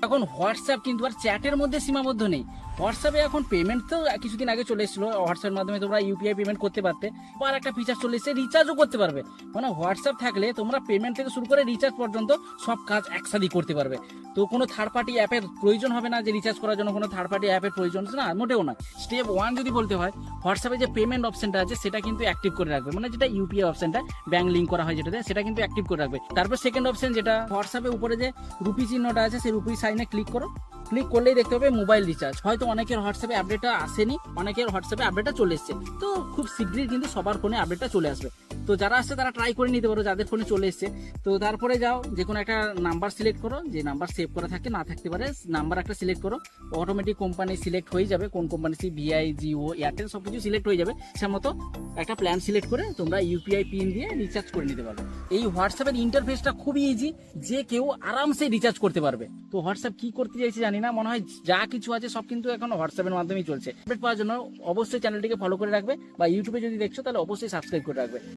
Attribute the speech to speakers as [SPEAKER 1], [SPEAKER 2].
[SPEAKER 1] এখন হোয়াটসঅ্যাপ কিন্তু আর চ্যাটের মধ্যে সীমাবদ্ধ নেই। হোয়াটসঅ্যাপে এখন পেমেন্ট তো কিছুদিন আগে চলে এসেছিলো, হোয়াটসঅ্যাপের মাধ্যমে তোমরা ইউপিআই পেমেন্ট করতে পারতে। আর একটা ফিচার চলে এসেছে, রিচার্জও করতে পারবে। মানে হোয়াটসঅ্যাপ থাকলে তোমরা পেমেন্ট থেকে শুরু করে রিচার্জ পর্যন্ত সব কাজ একসাথেই করতে পারবে। তো কোনো থার্ড পার্টি অ্যাপের প্রয়োজন হবে না, যে রিচার্জ করার জন্য কোনো থার্ড পার্টি অ্যাপের প্রয়োজন না, মোটেও না। স্টেপ 1 যদি বলতে হয়, হোয়াটসঅ্যাপে যে পেমেন্ট অপশনটা আছে সেটা কিন্তু অ্যাক্টিভ করে রাখবে, মানে যেটা ইউপিআই অপশনটা ব্যাংক লিঙ্ক করা হয় যেটাতে, সেটা কিন্তু অ্যাক্টিভ করে রাখবে। তারপর সেকেন্ড অপশন, যেটা হোয়াটসঅ্যাপের উপরে যে রুপি চিহ্নটা আছে, সেই রুপি সাইনে ক্লিক করো। ক্লিক করলেই দেখতে হবে মোবাইল রিচার্জ। হয়তো অনেকের হোয়াটসঅ্যাপে আপডেটটা আসেনি, অনেকের হোয়াটসঅ্যাপে আপডেটটা চলে এসছে, তো খুব শীঘ্রই কিন্তু সবার ফোনে আপডেটটা চলে আসবে। তো যারা আসছে তারা ট্রাই করে নিতে পারো, যাদের ফোনে চলে এসছে। তো তারপরে যাও, যে কোনো একটা নাম্বার সিলেক্ট করো, যে নাম্বার সেভ করা থাকে না থাকতে পারে, নাম্বার একটা সিলেক্ট করো। অটোমেটিক কোম্পানি সিলেক্ট হয়ে যাবে, কোন কোম্পানি, ভিআই, জিও, এয়ারটেল সব কিছু সিলেক্ট হয়ে যাবে। সে মতো একটা প্ল্যান সিলেক্ট করে তোমরা ইউপিআই পিন দিয়ে রিচার্জ করে নিতে পারবে। এই হোয়াটসঅ্যাপের ইন্টারফেসটা খুবই ইজি, যে কেউ আরামসে রিচার্জ করতে পারবে। তো হোয়াটসঅ্যাপ কি করতে চাইছে জানি না, মনে হয় যা কিছু আছে সব কিন্তু এখন হোয়াটসঅ্যাপের মাধ্যমেই চলছে। আপডেট পাওয়ার জন্য অবশ্যই চ্যানেলটিকে ফলো করে রাখবে, বা ইউটিউবে যদি দেখছো তাহলে অবশ্যই সাবস্ক্রাইব করে রাখবে।